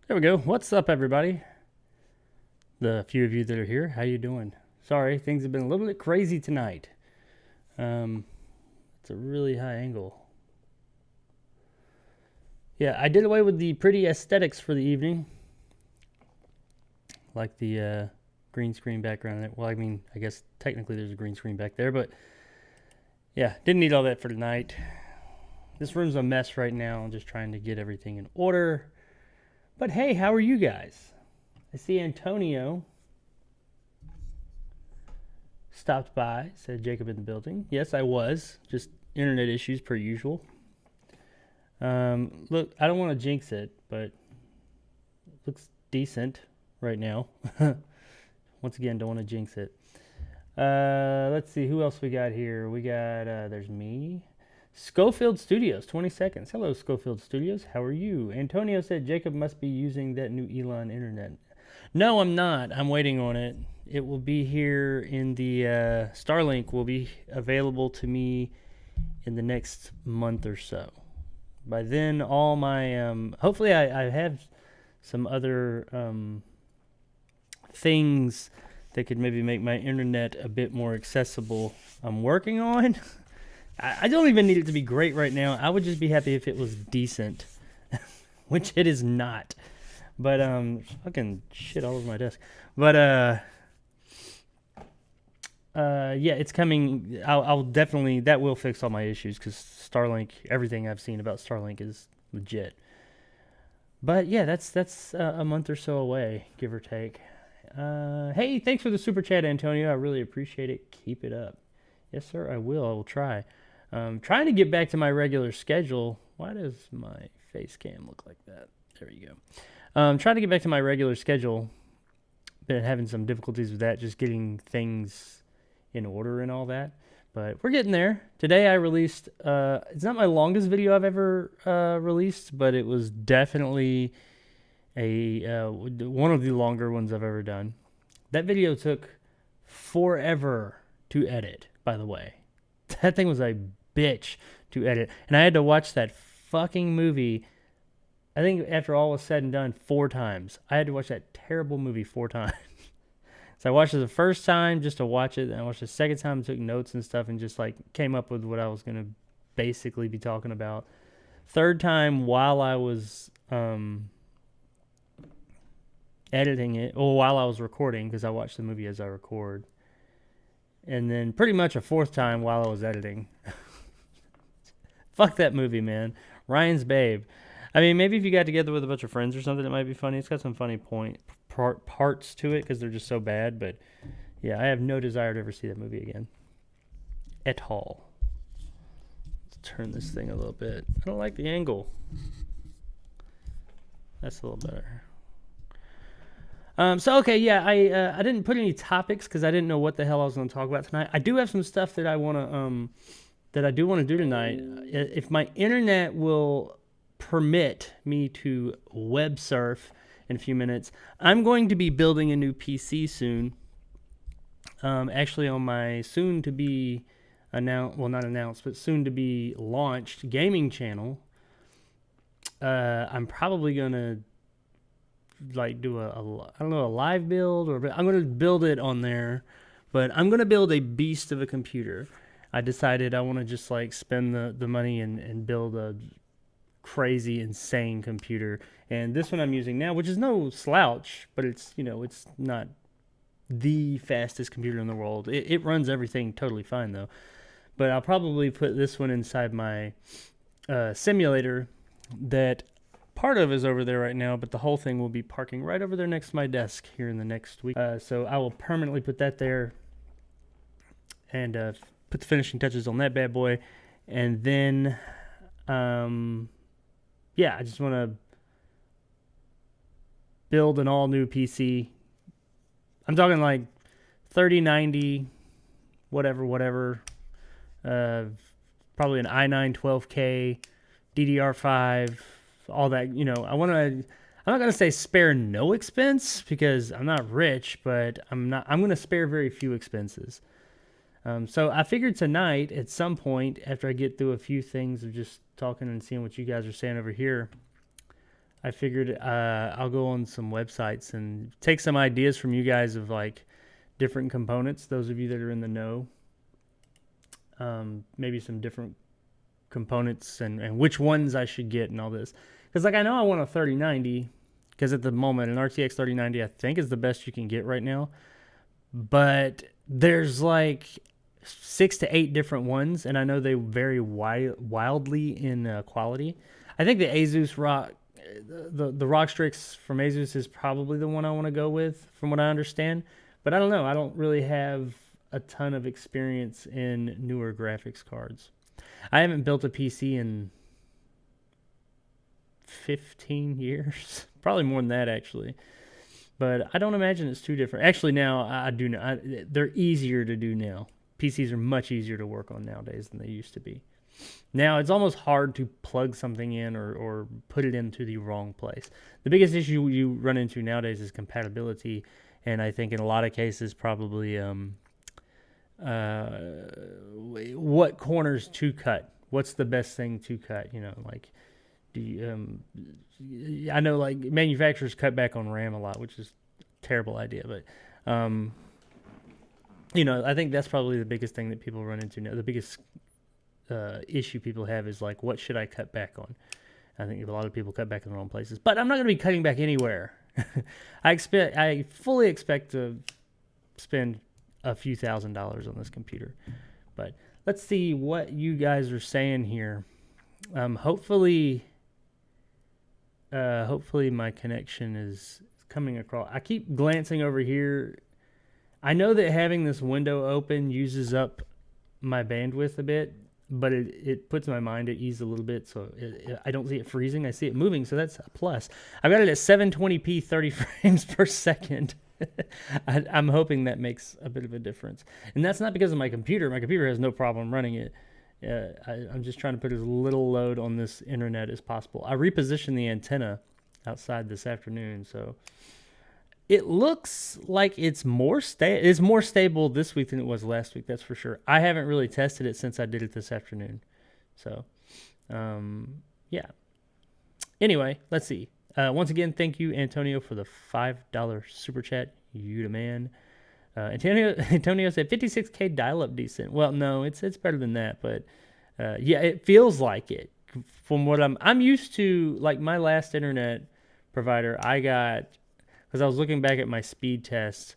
There we go. What's up, everybody? The few of you that are here, how you doing? Sorry, things have been a little bit crazy tonight. Um, it's a really high angle. Yeah, I did away with the pretty aesthetics for the evening, like the green screen background. Well, I mean, I guess technically there's a green screen back there, but yeah, didn't need all that for tonight. This room's a mess right now. I'm just trying to get everything in order. But hey, how are you guys? I see Antonio stopped by, said Jacob in the building. Yes, I was. Just internet issues per usual. Look, I don't want to jinx it, but it looks decent right now. Once again, don't want to jinx it. Let's see, who else we got here? We got, there's me. Schofield Studios, 20 seconds. Hello, Schofield Studios. How are you? Antonio said Jacob must be using that new Elon internet. No, I'm not. I'm waiting on it. It will be here in the Starlink will be available to me in the next month or so. By then, all my hopefully I have some other things that could maybe make my internet a bit more accessible. I'm working on. I don't even need it to be great right now. I would just be happy if it was decent, which it is not. But fucking shit all over my desk. But yeah, it's coming. I'll definitely, that will fix all my issues because Starlink, everything I've seen about Starlink is legit. But yeah, that's a month or so away, give or take. Hey, thanks for the super chat, Antonio. I really appreciate it. Keep it up. Yes, sir. I will. I will try. Trying to get back to my regular schedule. Why does my face cam look like that? There you go. Trying to get back to my regular schedule. Been having some difficulties with that, just getting things in order and all that. But we're getting there. Today I released, it's not my longest video I've ever released, but it was definitely one of the longer ones I've ever done. That video took forever to edit, by the way. That thing was a bitch to edit. And I had to watch that fucking movie, I think after all was said and done, 4 times. I had to watch that terrible movie 4 times. So I watched it the first time just to watch it, and I watched it the second time, took notes and stuff, and just like came up with what I was going to basically be talking about. Third time while I was editing it, or while I was recording, because I watch the movie as I record. And then pretty much a 4th time while I was editing. Fuck that movie, man. Ryan's Babe. I mean, maybe if you got together with a bunch of friends or something, it might be funny. It's got some funny parts to it because they're just so bad. But yeah, I have no desire to ever see that movie again. At all. Let's turn this thing a little bit. I don't like the angle. That's a little better. So okay, yeah, I didn't put any topics because I didn't know what the hell I was going to talk about tonight. I do have some stuff that I want to that I do want to do tonight. If my internet will permit me to web surf in a few minutes, I'm going to be building a new PC soon. Actually, on my soon to be not announced, but soon to be launched gaming channel. I'm probably gonna like do I don't know, a live build, or I'm going to build it on there, but I'm going to build a beast of a computer. I decided I want to just like spend the money and build a crazy, insane computer. And this one I'm using now, which is no slouch, but it's, you know, it's not the fastest computer in the world. It runs everything totally fine though. But I'll probably put this one inside my simulator that part of is over there right now, but the whole thing will be parking right over there next to my desk here in the next week. So I will permanently put that there and put the finishing touches on that bad boy. And then, yeah, I just want to build an all-new PC. I'm talking like 3090, whatever. Probably an i9 12K, DDR5, all that, you know. I'm not going to say spare no expense because I'm not rich, but I'm going to spare very few expenses. So I figured tonight at some point after I get through a few things of just talking and seeing what you guys are saying over here, I figured I'll go on some websites and take some ideas from you guys of like different components. Those of you that are in the know, maybe some different components and which ones I should get and all this. Because like I know I want a 3090 because at the moment an RTX 3090 I think is the best you can get right now. But there's like 6 to 8 different ones, and I know they vary wildly in quality. I think the Asus ROG, the ROG Strix from Asus is probably the one I want to go with, from what I understand. But I don't know. I don't really have a ton of experience in newer graphics cards. I haven't built a PC in 15 years, probably more than that actually. But I don't imagine it's too different. Actually, now I do know they're easier to do now. PCs are much easier to work on nowadays than they used to be. Now it's almost hard to plug something in or put it into the wrong place. The biggest issue you run into nowadays is compatibility, and I think in a lot of cases probably what corners to cut. What's the best thing to cut? You know, like do you, I know like manufacturers cut back on RAM a lot, which is a terrible idea, but you know, I think that's probably the biggest thing that people run into now. The biggest issue people have is like, what should I cut back on? I think a lot of people cut back in the wrong places, but I'm not going to be cutting back anywhere. I fully expect to spend a few $1,000s on this computer, but let's see what you guys are saying here. Hopefully my connection is coming across. I keep glancing over here. I know that having this window open uses up my bandwidth a bit, but it puts my mind at ease a little bit, so I don't see it freezing. I see it moving, so that's a plus. I've got it at 720p 30 frames per second. I'm hoping that makes a bit of a difference. And that's not because of my computer. My computer has no problem running it. I'm just trying to put as little load on this internet as possible. I repositioned the antenna outside this afternoon, so it looks like it's more stable this week than it was last week, that's for sure. I haven't really tested it since I did it this afternoon. So, yeah. Anyway, let's see. Once again, thank you, Antonio, for the $5 super chat. You the man. Antonio said 56K dial-up decent. Well, no, it's better than that, but yeah, it feels like it. From what I'm used to, like my last internet provider, I got, because I was looking back at my speed test,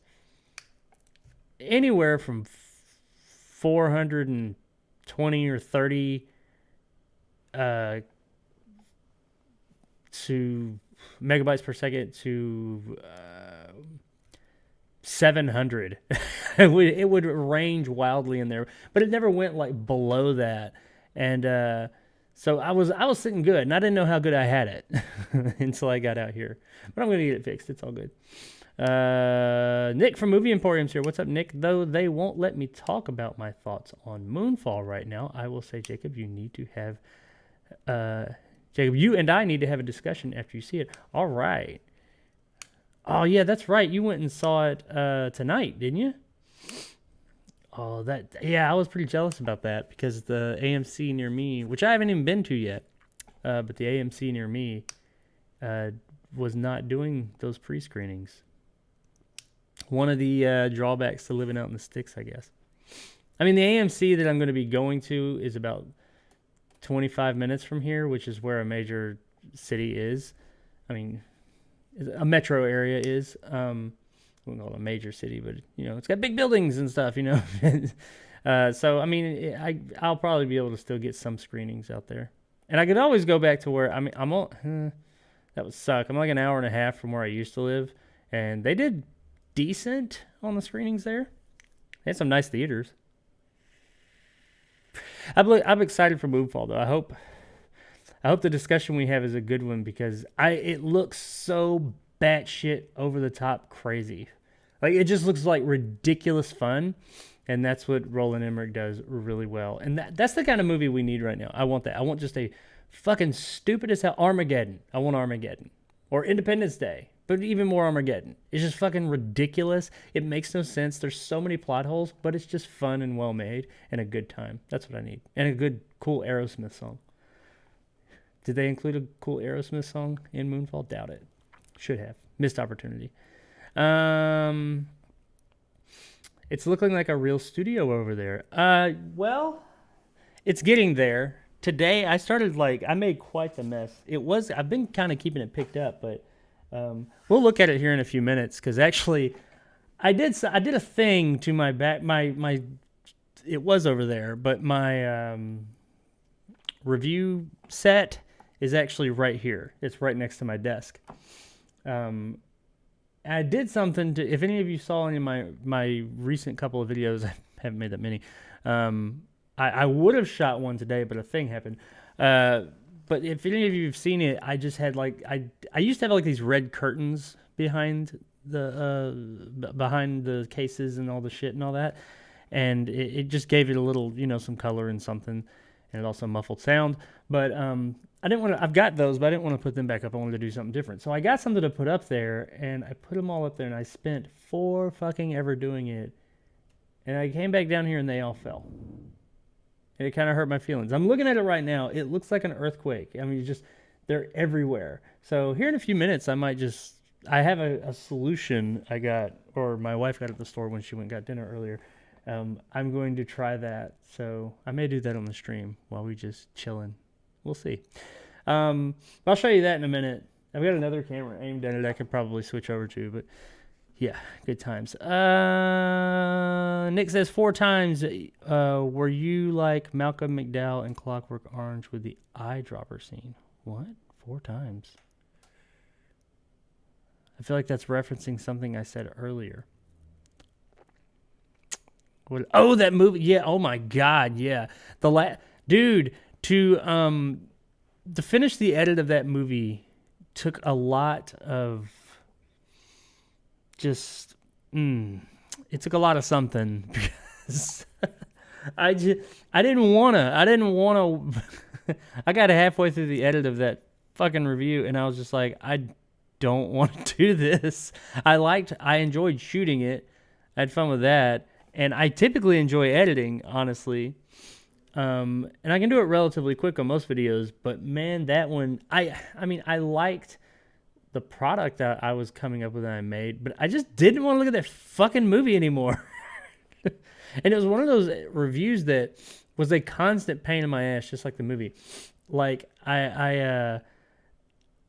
anywhere from 420 or 30 to megabytes per second to 700. It would range wildly in there, but it never went like below that. And so I was sitting good, and I didn't know how good I had it until I got out here. But I'm gonna get it fixed. It's all good. Nick from Movie Emporium's here. What's up, Nick? Though they won't let me talk about my thoughts on Moonfall right now, I will say, Jacob, you need to have Jacob, you and I need to have a discussion after you see it. All right. Oh yeah, that's right. You went and saw it tonight, didn't you? Oh, yeah, I was pretty jealous about that because the AMC near me, which I haven't even been to yet, but the AMC near me was not doing those pre-screenings. One of the drawbacks to living out in the sticks, I guess. I mean, the AMC that I'm going to be going to is about 25 minutes from here, which is where a major city is. I mean, a metro area is. I wouldn't call it a major city, but you know, it's got big buildings and stuff, you know. So I mean, I'll probably be able to still get some screenings out there, and I could always go back to where that would suck. I'm like an hour and a half from where I used to live, and they did decent on the screenings there. They had some nice theaters. I'm excited for Moonfall though. I hope the discussion we have is a good one because it looks so batshit over the top crazy. Like it just looks like ridiculous fun, and that's what Roland Emmerich does really well. And that's the kind of movie we need right now. I want that. I want just a fucking stupid as hell Armageddon. I want Armageddon or Independence Day, but even more Armageddon. It's just fucking ridiculous. It makes no sense. There's so many plot holes, but it's just fun and well made and a good time. That's what I need. And a good, cool Aerosmith song. Did they include a cool Aerosmith song in Moonfall? Doubt it. Should have. Missed opportunity. It's looking like a real studio over there. Well, it's getting there. Today I started I made quite the mess. I've been kind of keeping it picked up, but we'll look at it here in a few minutes because actually I did a thing to my back. My it was over there, but my review set is actually right here. It's right next to my desk. I did something to, if any of you saw any of my recent couple of videos, I haven't made that many. I would have shot one today, but a thing happened. But if any of you have seen it, I just had I used to have these red curtains behind the cases and all the shit and all that, and it just gave it a little, some color and something, and it also muffled sound. But I didn't want to. I've got those, but I didn't want to put them back up. I wanted to do something different. So I got something to put up there, and I put them all up there, and I spent 4 fucking ever doing it, and I came back down here, and they all fell. And it kind of hurt my feelings. I'm looking at it right now. It looks like an earthquake. I mean, they're everywhere. So here in a few minutes, I have a solution I got, or my wife got at the store when she went and got dinner earlier. I'm going to try that. So I may do that on the stream while we just chilling. We'll see. I'll show you that in a minute. I've got another camera aimed at it I could probably switch over to, but yeah, good times. Nick says 4 times. Were you like Malcolm McDowell in Clockwork Orange with the eyedropper scene? What? 4 times? I feel like that's referencing something I said earlier. What? Oh, that movie. Yeah. Oh my God. Yeah. Dude, to finish the edit of that movie took a lot of it took a lot of something because I didn't wanna I got halfway through the edit of that fucking review and I was just like, I don't want to do this. I enjoyed shooting it. I had fun with that. And I typically enjoy editing, honestly. And I can do it relatively quick on most videos, but man, that one, I liked the product that I was coming up with that I made, but I just didn't want to look at that fucking movie anymore. And it was one of those reviews that was a constant pain in my ass, just like the movie. Like I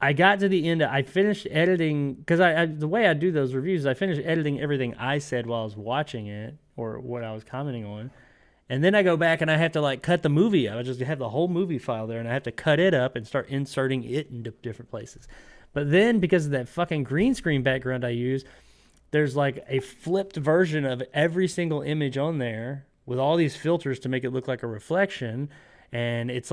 got to the end. I finished editing because the way I do those reviews is I finished editing everything I said while I was watching it or what I was commenting on. And then I go back and I have to cut the movie. I would just have the whole movie file there and I have to cut it up and start inserting it into different places. But then because of that fucking green screen background I use, there's a flipped version of every single image on there with all these filters to make it look like a reflection. And it's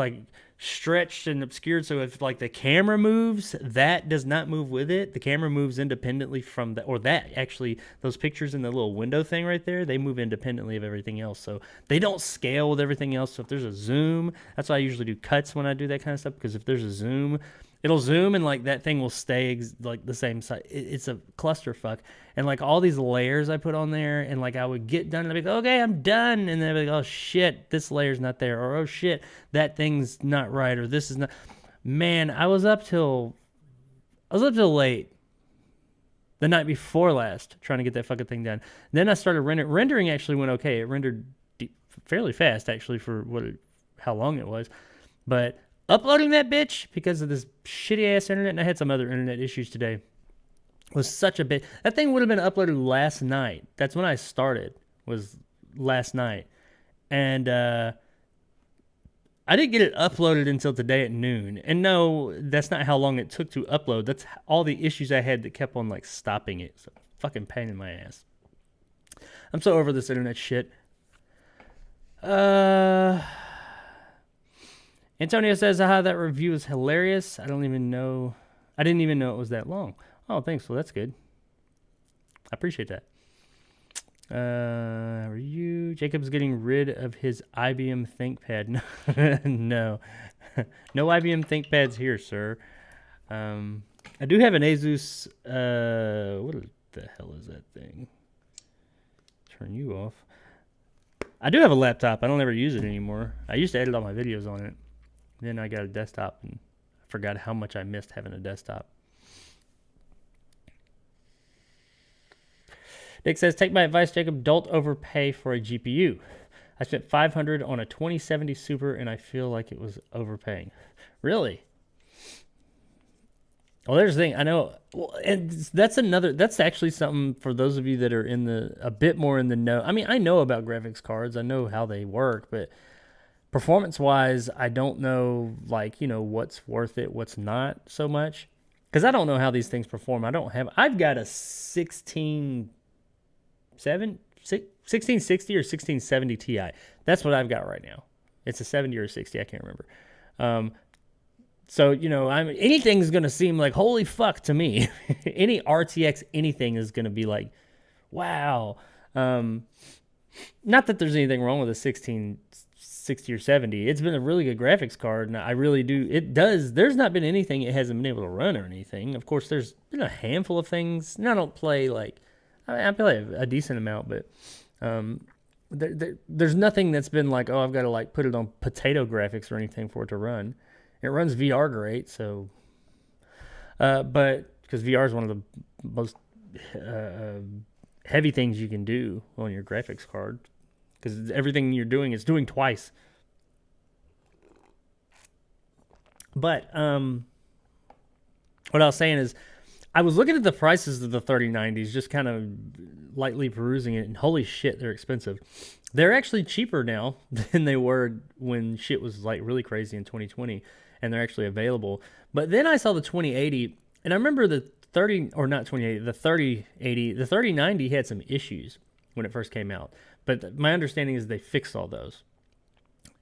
stretched and obscured. So if the camera moves, that does not move with it. The camera moves independently from those pictures in the little window thing right there, they move independently of everything else. So they don't scale with everything else. So if there's a zoom, that's why I usually do cuts when I do that kind of stuff. Because if there's a zoom, it'll zoom and that thing will stay the same size. It's a clusterfuck. And all these layers I put on there and I would get done and I'd be like, okay, I'm done. And then I'd be like, oh shit, this layer's not there. Or oh shit, that thing's not right. Or this is not. Man, I was up till late the night before last trying to get that fucking thing done. Then I started rendering actually went okay. It rendered fairly fast actually for how long it was. But uploading that bitch because of this shitty ass internet, and I had some other internet issues today, was such a bit. That thing would have been uploaded last night. That's when I started, was last night. And I didn't get it uploaded until today at noon. And no, that's not how long it took to upload. That's all the issues I had that kept on stopping it. So fucking pain in my ass. I'm so over this internet shit. Antonio says, aha, that review is hilarious. I didn't even know it was that long. Oh, thanks. Well, that's good. I appreciate that. Are you? Jacob's getting rid of his IBM ThinkPad. No. No IBM ThinkPads here, sir. I do have an Asus, what the hell is that thing? Turn you off. I do have a laptop. I don't ever use it anymore. I used to edit all my videos on it. Then I got a desktop and forgot how much I missed having a desktop. Nick says, take my advice, Jacob. Don't overpay for a GPU. I spent $500 on a 2070 Super, and I feel like it was overpaying. Really? Well, there's the thing. I know, well, and that's actually something for those of you that are a bit more in the know. I mean, I know about graphics cards. I know how they work, but performance-wise, I don't know, what's worth it, what's not so much. Because I don't know how these things perform. I've got a 1660 or 1670 Ti. That's what I've got right now. It's a 70 or a 60. I can't remember. So, anything's going to seem like, holy fuck to me. Any RTX anything is going to be like, wow. Not that there's anything wrong with a 1660 or 70. It's been a really good graphics card, and I really do. It does. There's not been anything it hasn't been able to run or anything. Of course, there's been a handful of things. And I don't play I play a decent amount, but there's nothing that's been like, oh, I've got to put it on potato graphics or anything for it to run. It runs VR great, so, but because VR is one of the most heavy things you can do on your graphics card, because everything you're doing is doing twice. But what I was saying is, I was looking at the prices of the 3090s, just kind of lightly perusing it, and holy shit, they're expensive. They're actually cheaper now than they were when shit was really crazy in 2020, and they're actually available. But then I saw the 2080, and I remember the 3080, the 3090 had some issues when it first came out. But my understanding is they fixed all those,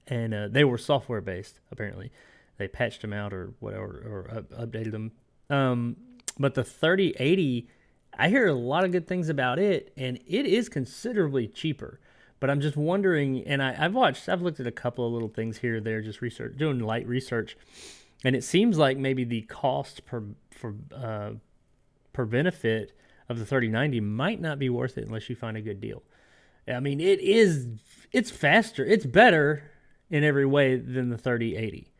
and they were software based. Apparently, they patched them out or whatever, or updated them. But the 3080, I hear a lot of good things about it, and it is considerably cheaper. But I'm just wondering, and I've looked at a couple of little things here or there, just doing light research, and it seems like maybe the cost per benefit of the 3090 might not be worth it unless you find a good deal. I mean, it's faster, it's better in every way than the 3080.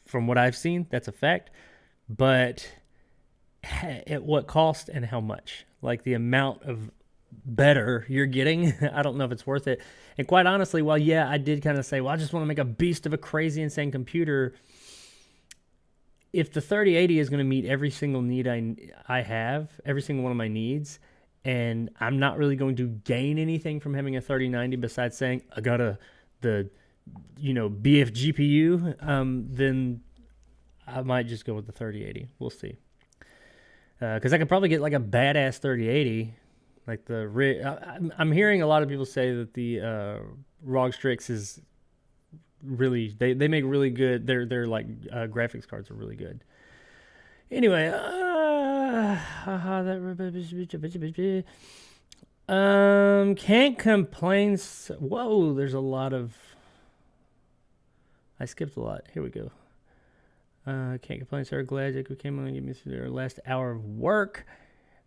From what I've seen, that's a fact. But at what cost and how much? Like the amount of better you're getting, I don't know if it's worth it. And quite honestly, while yeah, I did kind of say, well, I just want to make a beast of a crazy insane computer. If the 3080 is going to meet every single need I have, every single one of my needs, and I'm not really going to gain anything from having a 3090 besides saying I got the BF GPU, then I might just go with the 3080. We'll see. Because I could probably get like a badass 3080. Like I'm hearing a lot of people say that the ROG Strix is really, they make really good, their graphics cards are really good. Anyway, can't complain. Whoa, there's a lot of, I skipped a lot. Here we go. Can't complain, sir. Glad you came on and give me through their last hour of work.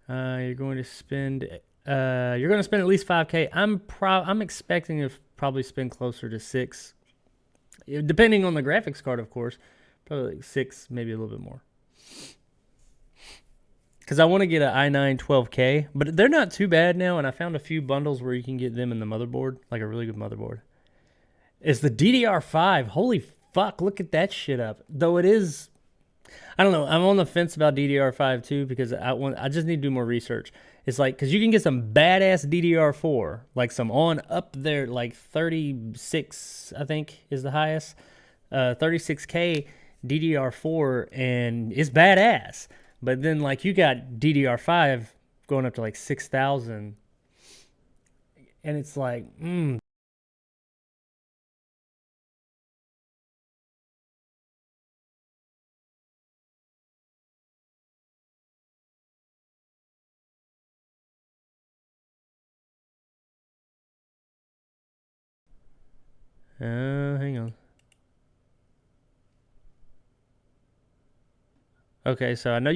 You're going to spend at least $5K. I'm expecting to probably spend closer to $6, depending on the graphics card, of course. Probably like $6, maybe a little bit more. Because I want to get an i9 12K, but they're not too bad now, and I found a few bundles where you can get them in the motherboard, like a really good motherboard. It's the DDR5. Holy fuck, look at that shit up. Though it is, I don't know, I'm on the fence about DDR5 too, because I just need to do more research. It's like, because you can get some badass DDR4, like some on up there, like 36, I think is the highest, 36K DDR4, and it's badass. But then like you got DDR5 going up to like 6,000, and it's like, hang on. Okay, so I know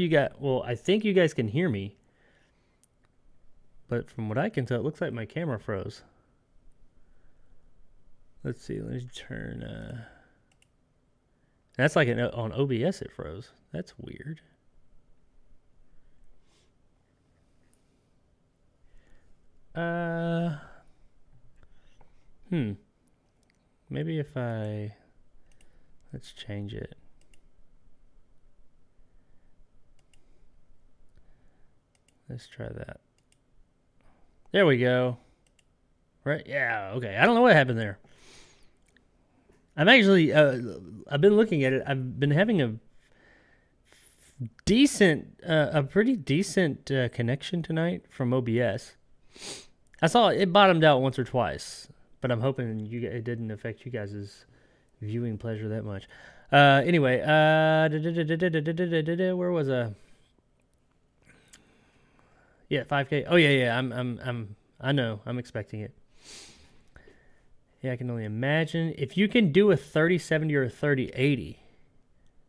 I think you guys can hear me. But from what I can tell, it looks like my camera froze. Let's see, let me turn, That's like on OBS it froze. That's weird. Maybe if let's change it. Let's try that. There we go. Right? Yeah, okay. I don't know what happened there. I'm actually, I've been looking at it. I've been having a pretty decent connection tonight from OBS. I saw it bottomed out once or twice, but I'm hoping it didn't affect you guys' viewing pleasure that much. Anyway, where was I? Yeah, 5K. Oh yeah. I know. I'm expecting it. Yeah, I can only imagine. If you can do a 3070 or a 3080.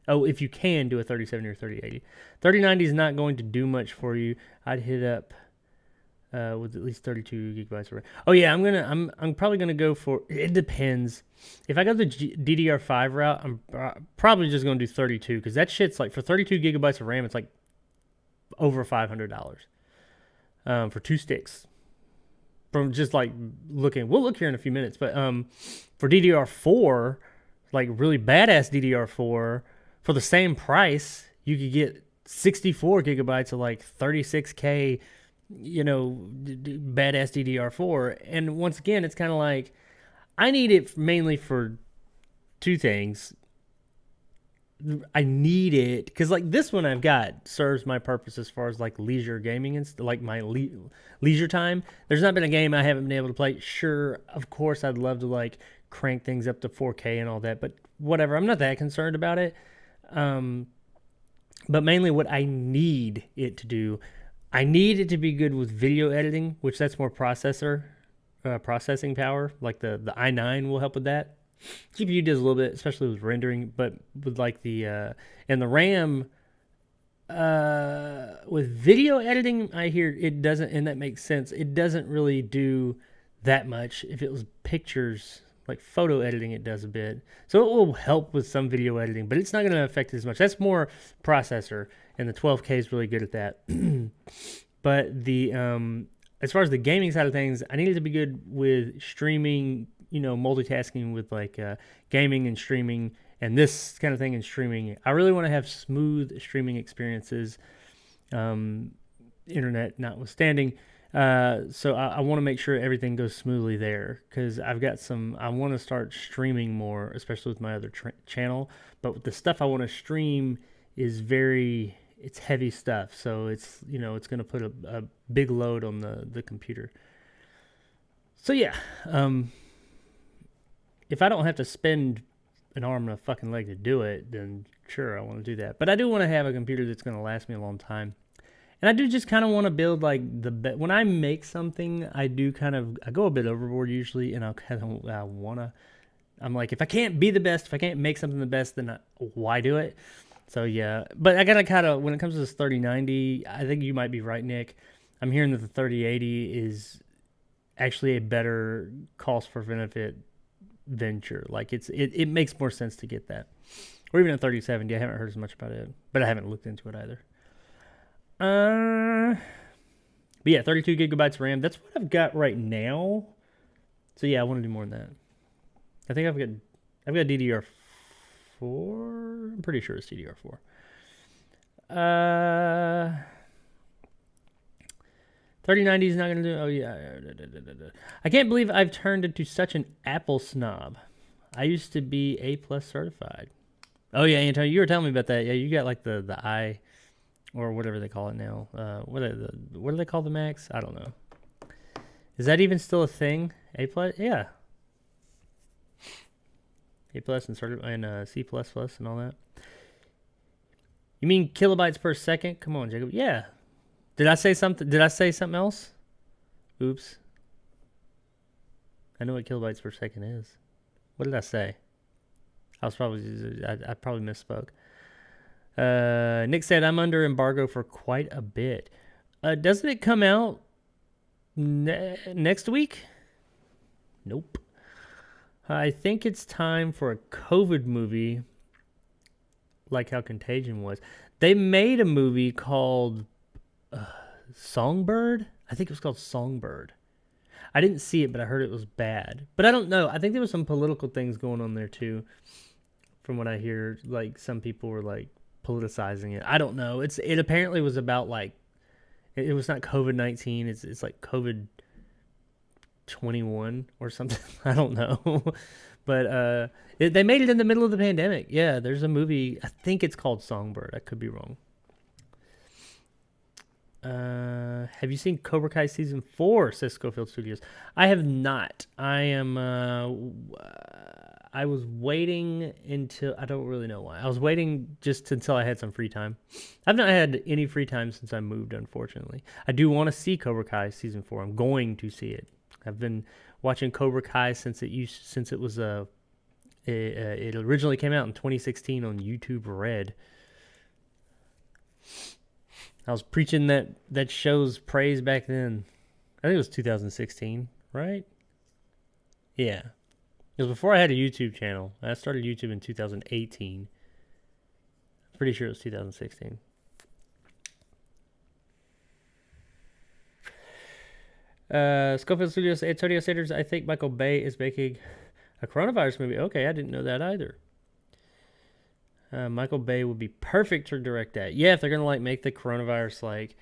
Oh, if you can do a 3070 or 3080. 3090 is not going to do much for you. I'd hit up with at least 32 gigabytes of RAM. Oh yeah, I'm probably gonna go for. It depends. If I go the DDR5 route, I'm probably just gonna do 32 because that shit's like for 32 gigabytes of RAM, it's like over $500 for 2 sticks. From just like looking, we'll look here in a few minutes, but for DDR4, like really badass DDR4, for the same price, you could get 64 gigabytes of like 36K, badass DDR4. And once again, it's kind of like, I need it mainly for 2 things. I need it because like this one I've got serves my purpose as far as like leisure gaming and like my leisure time. There's not been a game I haven't been able to play. Sure, of course I'd love to like crank things up to 4K and all that, but whatever. I'm not that concerned about it. But mainly what I need it to do, I need it to be good with video editing, which that's more processing power. Like the i9 will help with that. GPU does a little bit, especially with rendering, but with like and the RAM, with video editing, I hear it doesn't, and that makes sense. It doesn't really do that much. If it was pictures, like photo editing, it does a bit. So it will help with some video editing, but it's not going to affect it as much. That's more processor, and the 12K is really good at that. But the as far as the gaming side of things, I need it to be good with streaming, multitasking with like gaming and streaming and this kind of thing in streaming. I really want to have smooth streaming experiences, internet notwithstanding. So I want to make sure everything goes smoothly there because I want to start streaming more, especially with my other channel. But the stuff I want to stream is it's heavy stuff. So it's going to put a big load on the computer. So yeah, if I don't have to spend an arm and a fucking leg to do it, then sure, I want to do that. But I do want to have a computer that's going to last me a long time. And I do just kind of want to build like when I make something, I go a bit overboard usually, and I'm like, if I can't be the best, if I can't make something the best, then why do it? So yeah, but I gotta kind of, when it comes to this 3090, I think you might be right, Nick. I'm hearing that the 3080 is actually a better cost for benefit venture. Like it makes more sense to get that, or even a 3070. I haven't heard as much about it, but I haven't looked into it either. But yeah, 32 gigabytes of RAM. That's what I've got right now. So yeah, I want to do more than that. I think I've got DDR4. I'm pretty sure it's DDR4. 3090 is not going to do. Oh yeah. I can't believe I've turned into such an Apple snob. I used to be A+ certified. Oh yeah, Antonio, you were telling me about that. Yeah, you got like the I, or whatever they call it now. What do they call the Macs? I don't know. Is that even still a thing? A+? Yeah. A+ and C++ and all that. You mean kilobytes per second? Come on, Jacob. Yeah. Did I say something? Did I say something else? Oops. I know what kilobytes per second is. What did I say? I probably misspoke. Nick said, I'm under embargo for quite a bit. Doesn't it come out next week? Nope. I think it's time for a COVID movie like how Contagion was. They made a movie called Songbird. I think it was called Songbird. I didn't see it, but I heard it was bad. But I don't know. I think there was some political things going on there too. From what I hear, like some people were like politicizing it. I don't know. It apparently was about like it was not COVID-19. It's like COVID-21 or something. I don't know. But they made it in the middle of the pandemic. Yeah, there's a movie. I think it's called Songbird. I could be wrong. Have you seen Cobra Kai season 4? Says Schofield Studios. I have not. I was waiting until, I don't really know why. I was waiting just until I had some free time. I've not had any free time since I moved, unfortunately. I do want to see Cobra Kai season 4. I'm going to see it. I've been watching Cobra Kai since it originally came out in 2016 on YouTube Red. I was preaching that show's praise back then. I think it was 2016, right? Yeah. It was before I had a YouTube channel. I started YouTube in 2018. Pretty sure it was 2016. Schofield Studios, Antonio Sanders, I think Michael Bay is making a coronavirus movie. Okay, I didn't know that either. Michael Bay would be perfect to direct that. Yeah, if they're gonna like make the coronavirus like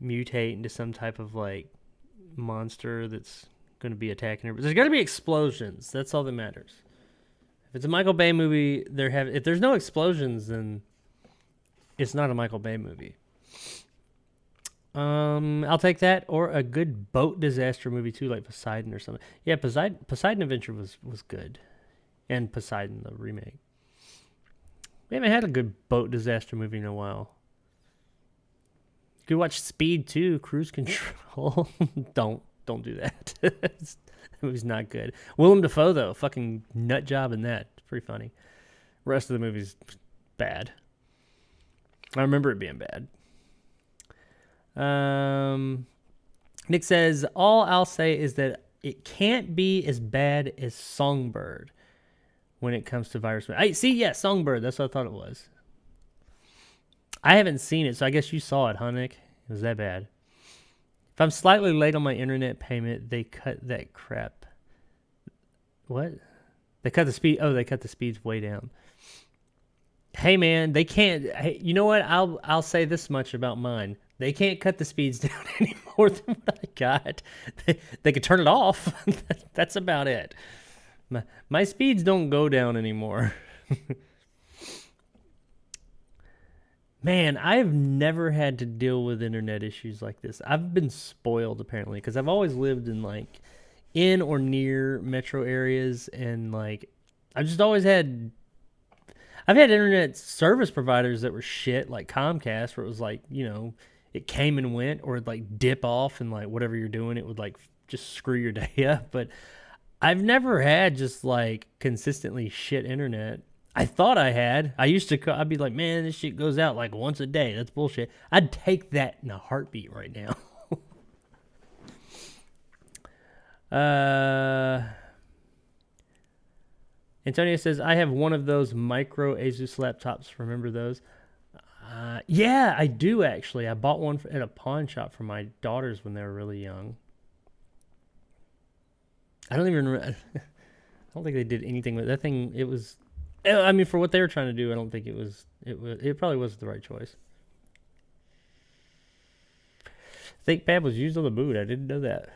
mutate into some type of like monster that's gonna be attacking her. But there's gonna be explosions. That's all that matters. If it's a Michael Bay movie, if there's no explosions, then it's not a Michael Bay movie. I'll take that or a good boat disaster movie too, like Poseidon or something. Yeah, Poseidon Adventure was good, and Poseidon the remake. We haven't had a good boat disaster movie in a while. You could watch Speed 2, Cruise Control. Don't do that. That movie's not good. Willem Dafoe, though, fucking nut job in that. It's pretty funny. The rest of the movie's bad. I remember it being bad. Nick says, all I'll say is that it can't be as bad as Songbird when it comes to virus. Songbird. That's what I thought it was. I haven't seen it, so I guess you saw it, huh, Nick? It was that bad. If I'm slightly late on my internet payment, they cut that crap. What? They cut the speed. Oh, they cut the speeds way down. Hey, man, they can't. Hey, you know what? I'll say this much about mine. They can't cut the speeds down any more than what I got. They could turn it off. That's about it. My speeds don't go down anymore. Man, I've never had to deal with internet issues like this. I've been spoiled, apparently, because I've always lived in or near metro areas, and I've just always had... I've had internet service providers that were shit, like Comcast, where it was it came and went, or it'd dip off, and whatever you're doing, it would just screw your day up. But I've never had just consistently shit internet. I thought I had. I'd be like, man, this shit goes out once a day. That's bullshit. I'd take that in a heartbeat right now. Antonio says, I have one of those micro Asus laptops. Remember those? Yeah, I do actually. I bought one at a pawn shop for my daughters when they were really young. I don't even remember. I don't think they did anything with that thing. It was, I mean, for what they were trying to do, I don't think it probably wasn't the right choice. ThinkPad was used on the boot. I didn't know that.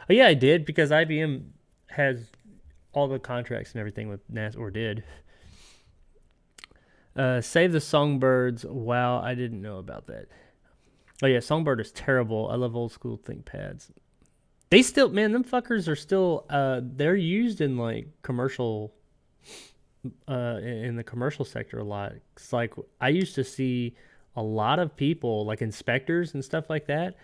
Oh yeah, I did, because IBM has all the contracts and everything with NAS, or did. Save the Songbirds. Wow, I didn't know about that. Oh yeah, Songbird is terrible. I love old school ThinkPads. They still, man, them fuckers are still, they're used in commercial, in the commercial sector a lot. It's I used to see a lot of people, inspectors and stuff like that,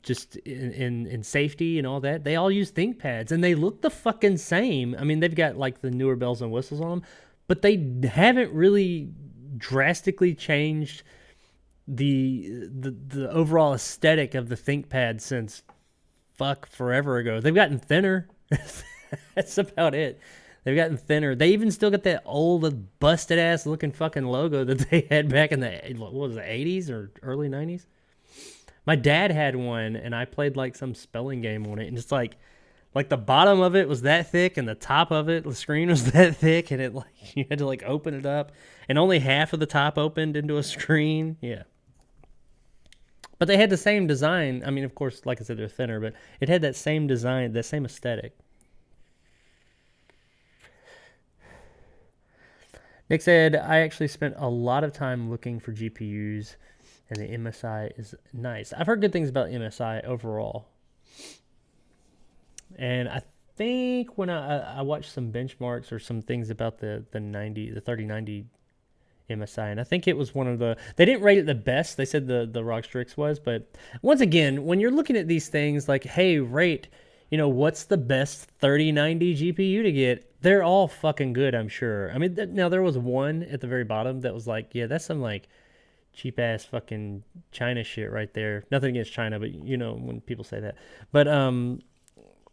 just in safety and all that. They all use ThinkPads, and they look the fucking same. I mean, they've got the newer bells and whistles on them, but they haven't really drastically changed the overall aesthetic of the ThinkPad since forever ago. They've gotten thinner. That's about it. They've gotten thinner. They even still got that old, busted ass looking fucking logo that they had back in the what was it, 80s or early 90s. My dad had one, and I played like some spelling game on it, and it's like the bottom of it was that thick, and the top of it, the screen was that thick, and it like you had to like open it up, and only half of the top opened into a screen. Yeah. But they had the same design. I mean, of course, like I said, they're thinner, but it had that same design, that same aesthetic. Nick said, I actually spent a lot of time looking for GPUs, and the MSI is nice. I've heard good things about MSI overall. And I think when I watched some benchmarks or some things about the 3090 MSI, and I think it was one of the, they didn't rate it the best. They said the ROG Strix was, but once again, when you're looking at these things like, hey, rate, what's the best 3090 GPU to get? They're all fucking good, I'm sure. I mean, now there was one at the very bottom that was like, yeah, that's some like cheap ass fucking China shit right there. Nothing against China, but when people say that. But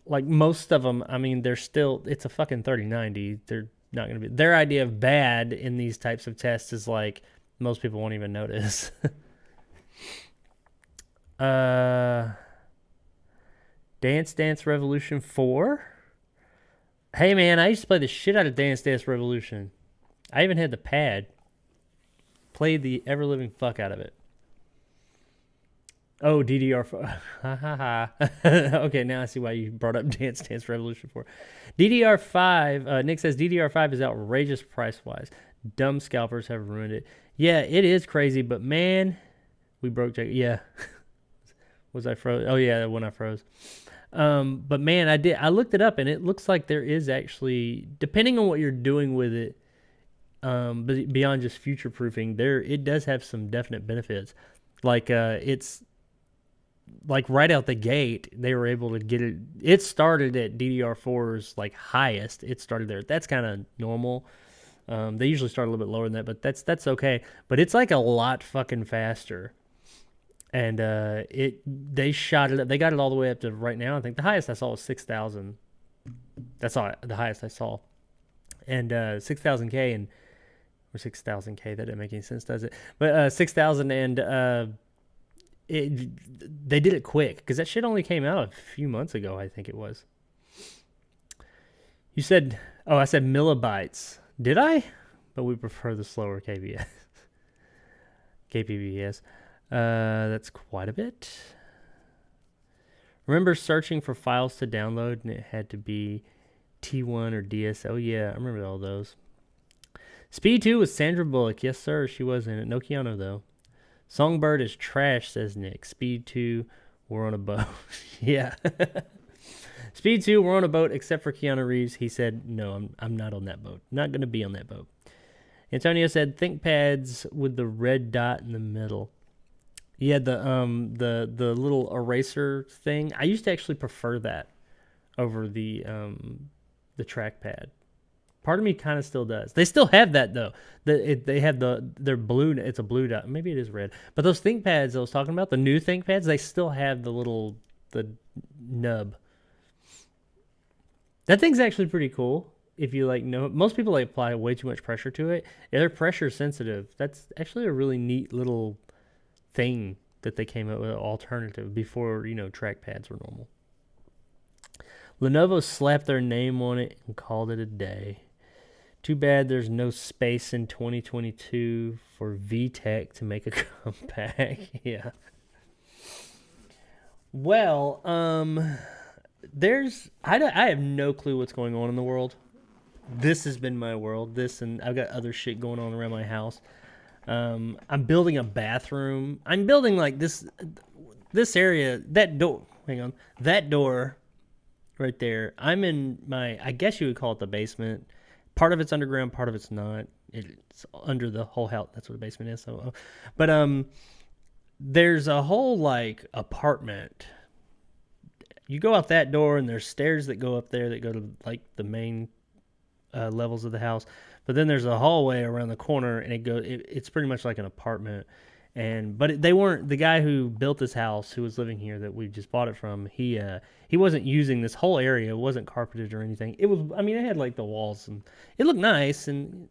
like most of them, I mean, it's a fucking 3090. They're not going to be, their idea of bad in these types of tests is like most people won't even notice. Dance Dance Revolution 4. Hey man, I used to play the shit out of Dance Dance Revolution. I even had the pad. Played the ever living fuck out of it. Oh, DDR4. Ha ha ha. Okay, now I see why you brought up Dance Dance Revolution 4. DDR5, Nick says DDR5 is outrageous price-wise. Dumb scalpers have ruined it. Yeah, it is crazy, but man, we broke Jack. Yeah. Was I froze? Oh yeah, when I froze. But man, I looked it up, and it looks like there is actually, depending on what you're doing with it, but beyond just future-proofing, it does have some definite benefits. Like it's like right out the gate, they were able to get it. It started at DDR4's like highest. It started there. That's kind of normal. They usually start a little bit lower than that, but that's okay. But it's like a lot fucking faster. And they shot it up. They got it all the way up to right now. I think the highest I saw was 6,000. That's all the highest I saw. And 6,000K and or 6,000K. That didn't make any sense, does it? But 6,000 and they did it quick because that shit only came out a few months ago. I think it was. You said, I said millibytes. Did I? But we prefer the slower KBS. KPBS. That's quite a bit. Remember searching for files to download and it had to be T1 or DS. Oh yeah, I remember all those. Speed 2 was Sandra Bullock. Yes, sir, she was in it. No Keanu, though. Songbird is trash, says Nick. Speed 2, we're on a boat. Yeah. Speed 2, we're on a boat except for Keanu Reeves. He said, no, I'm not on that boat. Not going to be on that boat. Antonio said, ThinkPads with the red dot in the middle. Yeah, the little eraser thing. I used to actually prefer that over the trackpad. Part of me kind of still does. They still have that though. They have their blue. It's a blue dot. Maybe it is red. But those ThinkPads I was talking about, the new ThinkPads, they still have the nub. That thing's actually pretty cool. If you know, most people apply way too much pressure to it. Yeah, they're pressure sensitive. That's actually a really neat little thing that they came up with, an alternative before trackpads were normal. Lenovo slapped their name on it and called it a day. Too bad there's no space in 2022 for VTech to make a comeback. Yeah. Well, I have no clue what's going on in the world. This has been my world. And I've got other shit going on around my house. I'm building a bathroom. I'm building like this area, that door. Hang on. That door right there. I'm in I guess you would call it the basement. Part of it's underground, part of it's not. It's under the whole house. That's what a basement is. So, but there's a whole apartment. You go out that door, and there's stairs that go up there that go to the main levels of the house. But then there's a hallway around the corner, and it's pretty much like an apartment. But they weren't, the guy who built this house, who was living here that we just bought it from. He wasn't using this whole area. It wasn't carpeted or anything. It was, I mean, it had like the walls and it looked nice and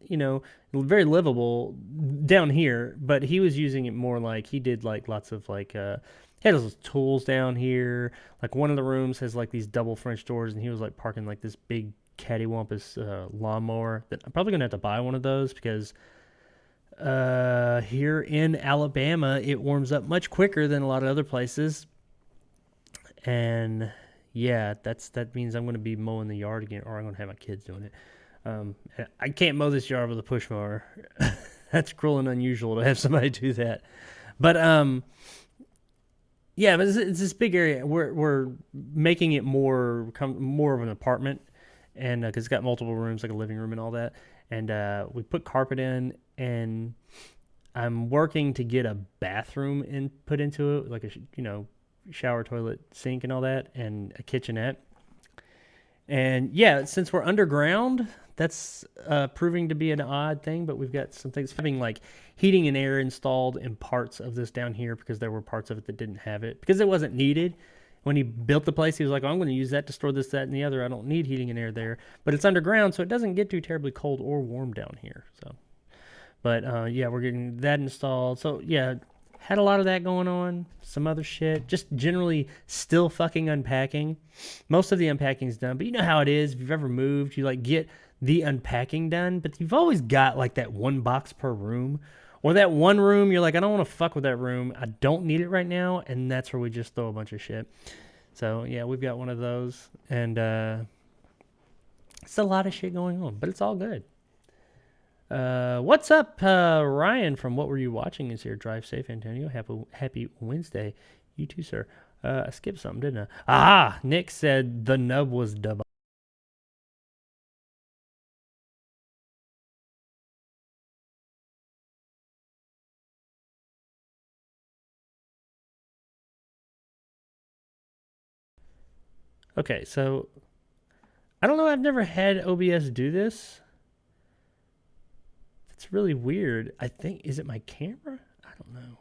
very livable down here. But he was using it more like he did like lots of like he had those tools down here. Like one of the rooms has like these double French doors, and he was like parking like this big cattywampus lawnmower. That I'm probably gonna have to buy one of those because here in Alabama, it warms up much quicker than a lot of other places. And yeah, that means I'm going to be mowing the yard again, or I'm going to have my kids doing it. I can't mow this yard with a push mower. That's cruel and unusual to have somebody do that. But yeah, but it's this big area. We're making it more of an apartment, and because it's got multiple rooms, like a living room and all that. And we put carpet in, and I'm working to get a bathroom put into it, like a shower, toilet, sink, and all that, and a kitchenette. And yeah, since we're underground, that's proving to be an odd thing. But we've got some things having like heating and air installed in parts of this down here because there were parts of it that didn't have it because it wasn't needed. When he built the place, he was like, oh, I'm going to use that to store this, that, and the other. I don't need heating and air there. But it's underground, so it doesn't get too terribly cold or warm down here. So, but yeah, we're getting that installed. So yeah, had a lot of that going on. Some other shit. Just generally still fucking unpacking. Most of the unpacking's done. But you know how it is. If you've ever moved, you like get the unpacking done. But you've always got like that one box per room. Or that one room, you're like, I don't want to fuck with that room. I don't need it right now. And that's where we just throw a bunch of shit. So, yeah, we've got one of those. And it's a lot of shit going on. But it's all good. What's up, Ryan from What Were You Watching is here. Drive safe, Antonio. Happy Wednesday. You too, sir. I skipped something, didn't I? Nick said the nub was dub. Okay, so I don't know. I've never had OBS do this. It's really weird. I think, is it my camera? I don't know.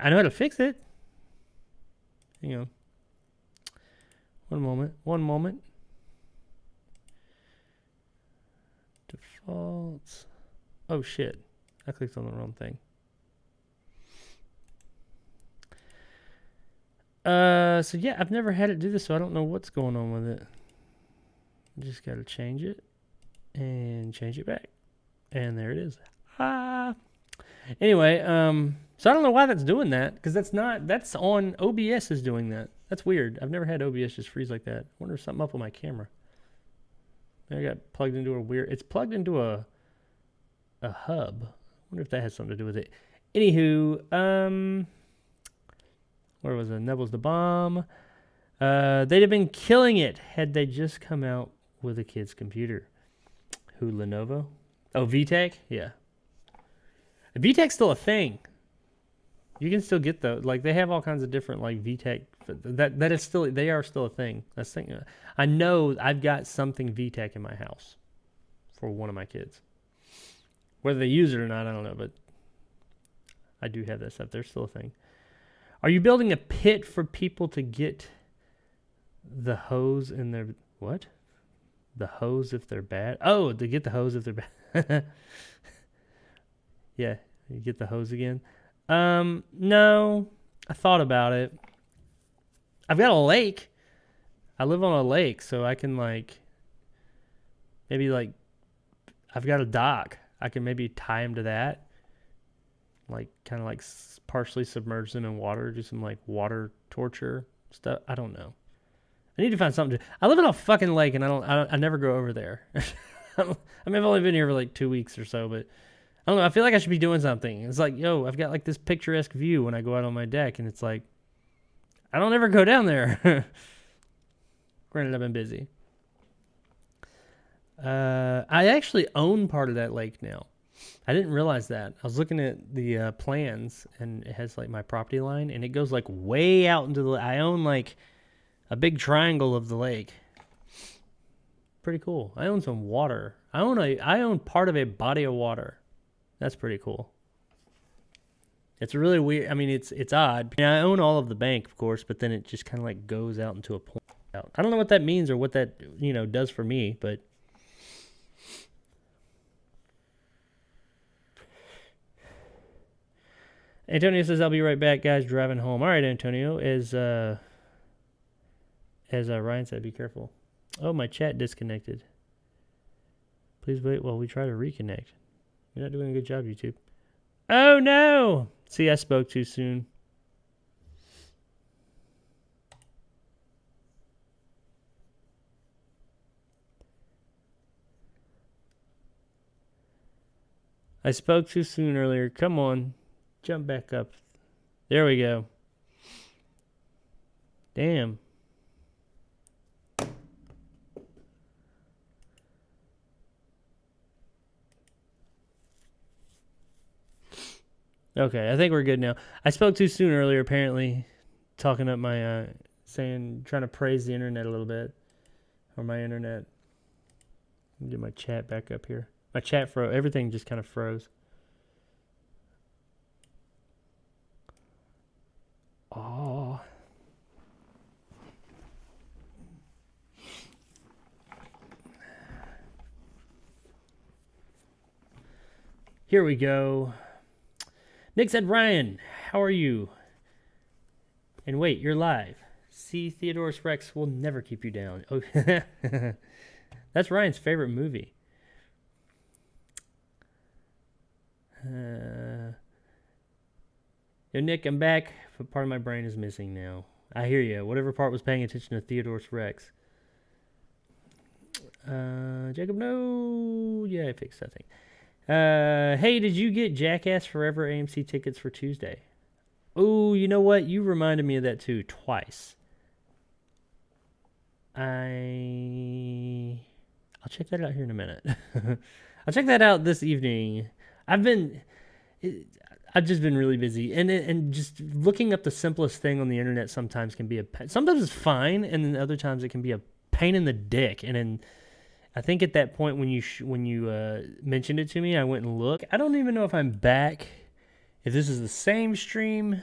I know how to fix it. Hang on. One moment. Defaults. Oh shit. I clicked on the wrong thing. So yeah, I've never had it do this, so I don't know what's going on with it. Just gotta change it and change it back, and there it is. Anyway, so I don't know why that's doing that, because that's on OBS is doing that. That's weird. I've never had OBS just freeze like that. I wonder if something up with my camera. I got plugged into it's plugged into a hub. I wonder if that has something to do with it. Anywho, where was it? Nebbles the bomb. They'd have been killing it had they just come out with a kid's computer. Who, Lenovo? Oh, VTech? Yeah. VTech's still a thing. You can still get those. Like, they have all kinds of different, like, VTech. That is still, they are still a thing. That's the thing. I know I've got something VTech in my house for one of my kids. Whether they use it or not, I don't know, but I do have that stuff. They're still a thing. Are you building a pit for people to get the hose in their... What? The hose if they're bad? Oh, to get the hose if they're bad. Yeah, you get the hose again. No. I thought about it. I've got a lake. I live on a lake, so I can, like... Maybe, like... I've got a dock. I can maybe tie him to that. Like, kind of like partially submerge them in water, do some like water torture stuff. I don't know. I need to find something to. I live on a fucking lake, and I never go over there. I mean, I've only been here for like 2 weeks or so, but I don't know. I feel like I should be doing something. It's like, yo, I've got like this picturesque view when I go out on my deck, and it's like, I don't ever go down there. Granted, I've been busy. I actually own part of that lake now. I didn't realize that. I was looking at the plans, and it has like my property line, and it goes like way out into the... I own like a big triangle of the lake. Pretty cool. I own some water. I own part of a body of water. That's pretty cool. It's really weird. I mean, it's odd. I mean, I own all of the bank, of course, but then it just kind of like goes out into a point. I don't know what that means or what that does for me, but Antonio says I'll be right back, guys. Driving home. All right, Antonio. As Ryan said, be careful. Oh, my chat disconnected. Please wait while we try to reconnect. You're not doing a good job, YouTube. Oh no! See, I spoke too soon. I spoke too soon earlier. Come on. Jump back up. There we go. Damn. Okay, I think we're good now. I spoke too soon earlier, apparently. Talking up my, trying to praise the internet a little bit. Or my internet. Get my chat back up here. My chat froze. Everything just kind of froze. Oh. Here we go. Nick said, Ryan, how are you? And wait, you're live. See, Theodorus Rex will never keep you down. Oh, that's Ryan's favorite movie. Yo, Nick, I'm back, but part of my brain is missing now. I hear you. Whatever part was paying attention to Theodorus Rex. Jacob, no. Yeah, I fixed that thing. Hey, did you get Jackass Forever AMC tickets for Tuesday? Oh, you know what? You reminded me of that too, twice. I'll check that out here in a minute. I'll check that out this evening. I've just been really busy, and just looking up the simplest thing on the internet sometimes can be sometimes it's fine, and then other times it can be a pain in the dick. And then I think at that point when you mentioned it to me, I went and looked. I don't even know if I'm back. If this is the same stream,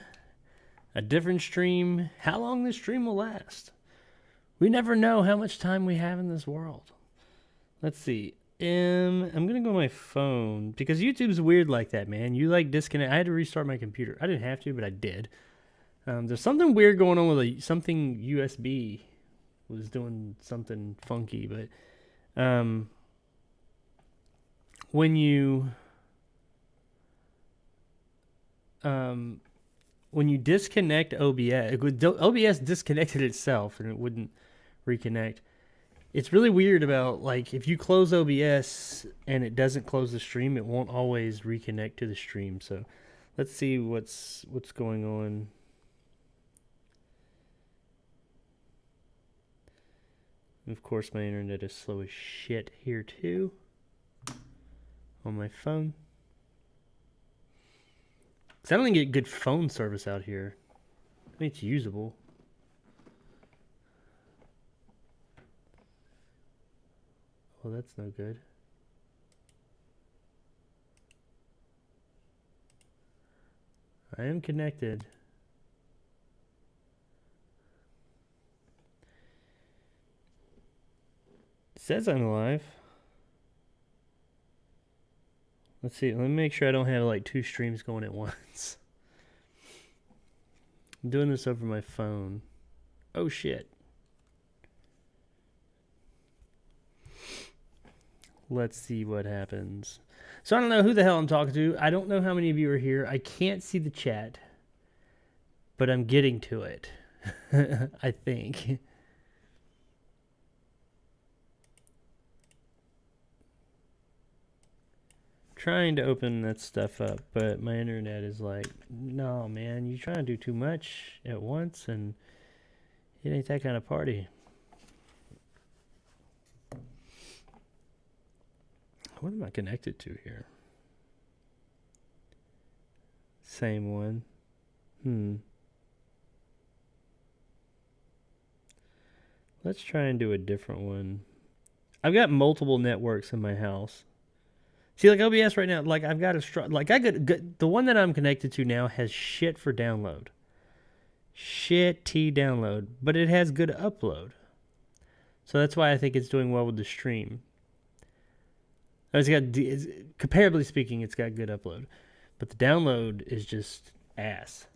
a different stream, how long this stream will last. We never know how much time we have in this world. Let's see. I'm going to go on my phone because YouTube's weird like that, man. You like disconnect. I had to restart my computer. I didn't have to, but I did. There's something weird going on with something USB was doing something funky, but when you disconnect OBS disconnected itself and it wouldn't reconnect. It's really weird about, like, if you close OBS and it doesn't close the stream, it won't always reconnect to the stream. So let's see what's going on. And of course, my internet is slow as shit here too on my phone. 'Cause I don't get good phone service out here. I mean, it's usable. Well, that's no good. I am connected. It says I'm live. Let's see. Let me make sure I don't have like two streams going at once. I'm doing this over my phone. Oh shit. Let's see what happens. So I don't know who the hell I'm talking to. I don't know how many of you are here. I can't see the chat, but I'm getting to it. I think. Trying to open that stuff up, but my internet is like, no, man, you're trying to do too much at once, and it ain't that kind of party. What am I connected to here? Same one. Let's try and do a different one. I've got multiple networks in my house. See, like OBS right now, like I've got like I could the one that I'm connected to now has shit for download, shitty download, but it has good upload. So that's why I think it's doing well with the stream. Comparably speaking, it's got good upload, but the download is just ass.